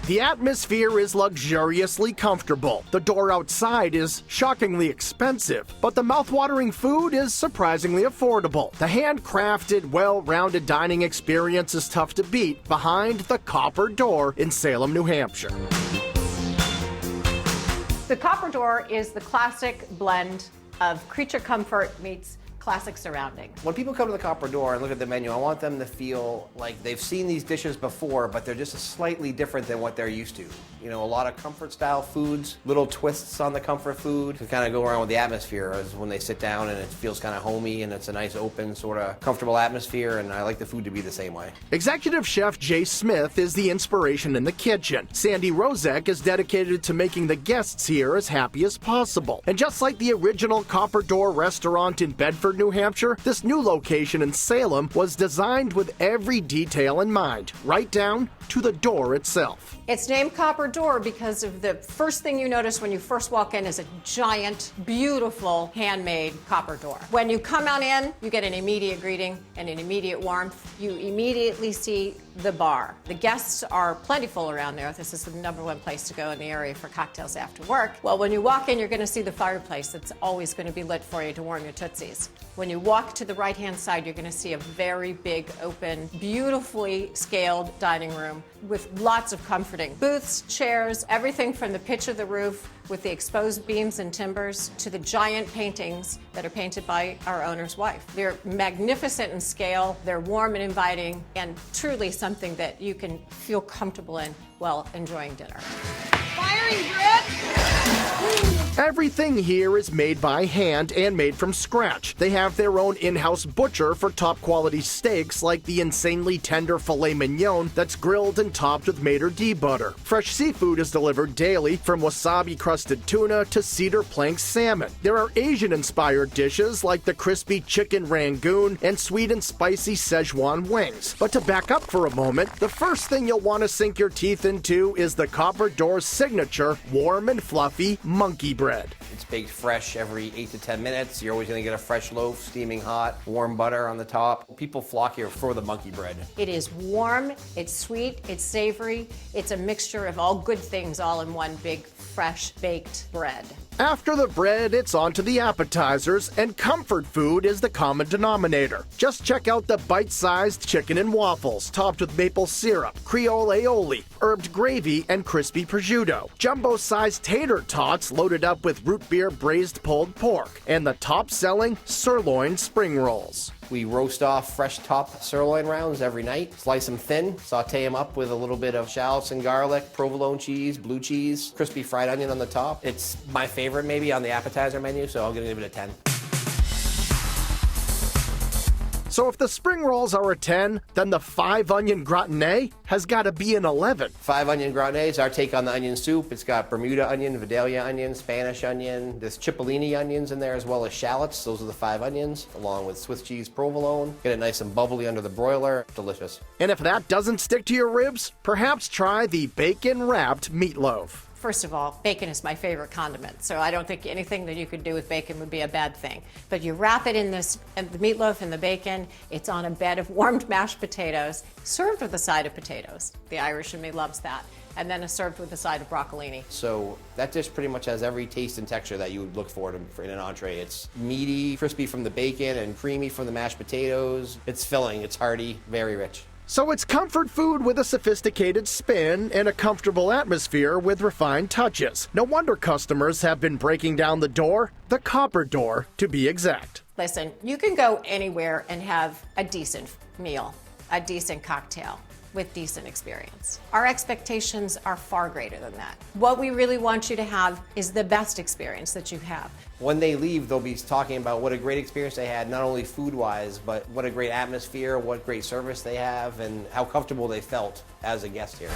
The atmosphere is luxuriously comfortable. The door outside is shockingly expensive, but the mouthwatering food is surprisingly affordable. The handcrafted, well-rounded dining experience is tough to beat behind the Copper Door in Salem, New Hampshire. The Copper Door is the classic blend of creature comfort meets classic surroundings. When people come to the Copper Door and look at the menu, I want them to feel like they've seen these dishes before, but they're just slightly different than what they're used to. You know, a lot of comfort style foods, little twists on the comfort food to kind of go around with the atmosphere as when they sit down and it feels kind of homey and it's a nice open sort of comfortable atmosphere, and I like the food to be the same way. Executive Chef Jay Smith is the inspiration in the kitchen. Sandy Rozek is dedicated to making the guests here as happy as possible. And just like the original Copper Door restaurant in Bedford, New Hampshire, this new location in Salem was designed with every detail in mind, right down to the door itself. It's named Copper Door because of the first thing you notice when you first walk in is a giant, beautiful, handmade copper door. When you come on in, you get an immediate greeting and an immediate warmth. You immediately see the bar. The guests are plentiful around there. This is the #1 place to go in the area for cocktails after work. Well, when you walk in, you're going to see the fireplace that's always going to be lit for you to warm your tootsies. When you walk to the right-hand side, you're going to see a very big, open, beautifully scaled dining room with lots of comforting booths, chairs, everything from the pitch of the roof with the exposed beams and timbers to the giant paintings that are painted by our owner's wife. They're magnificent in scale, they're warm and inviting, and truly something that you can feel comfortable in while enjoying dinner. Firing bread! Everything here is made by hand and made from scratch. They have their own in-house butcher for top quality steaks like the insanely tender filet mignon that's grilled and topped with maitre d' butter. Fresh seafood is delivered daily, from wasabi-crusted tuna to cedar plank salmon. There are Asian-inspired dishes like the crispy chicken rangoon and sweet and spicy Szechuan wings. But to back up for a moment, the first thing you'll want to sink your teeth into is the Copper Door's signature warm and fluffy monkey bread. It's baked fresh every 8 to 10 minutes. You're always going to get a fresh loaf, steaming hot, warm butter on the top. People flock here for the monkey bread. It is warm, it's sweet, it's savory, it's a mixture of all good things all in one big, fresh, baked bread. After the bread, it's on to the appetizers, and comfort food is the common denominator. Just check out the bite-sized chicken and waffles topped with maple syrup, Creole aioli, herbed gravy, and crispy prosciutto. Jumbo-sized tater tots loaded up with root beer braised pulled pork, and the top-selling sirloin spring rolls. We roast off fresh top sirloin rounds every night, slice them thin, saute them up with a little bit of shallots and garlic, provolone cheese, blue cheese, crispy fried onion on the top. It's my favorite maybe on the appetizer menu, so I'm gonna give it a 10. So if the spring rolls are a 10, then the 5-onion gratinée has got to be an 11. 5 onion gratinée is our take on the onion soup. It's got Bermuda onion, Vidalia onion, Spanish onion. There's Cipollini onions in there as well as shallots. Those are the 5 onions, along with Swiss cheese provolone. Get it nice and bubbly under the broiler. Delicious. And if that doesn't stick to your ribs, perhaps try the bacon-wrapped meatloaf. First of all, bacon is my favorite condiment, so I don't think anything that you could do with bacon would be a bad thing. But you wrap it in this, and the meatloaf and the bacon, it's on a bed of warmed mashed potatoes, served with a side of potatoes. The Irish in me loves that. And then it's served with a side of broccolini. So that dish pretty much has every taste and texture that you would look for in an entree. It's meaty, crispy from the bacon, and creamy from the mashed potatoes. It's filling, it's hearty, very rich. So it's comfort food with a sophisticated spin and a comfortable atmosphere with refined touches. No wonder customers have been breaking down the door, the Copper Door to be exact. Listen, you can go anywhere and have a decent meal, a decent cocktail with decent experience. Our expectations are far greater than that. What we really want you to have is the best experience that you have. When they leave, they'll be talking about what a great experience they had, not only food-wise, but what a great atmosphere, what great service they have, and how comfortable they felt as a guest here.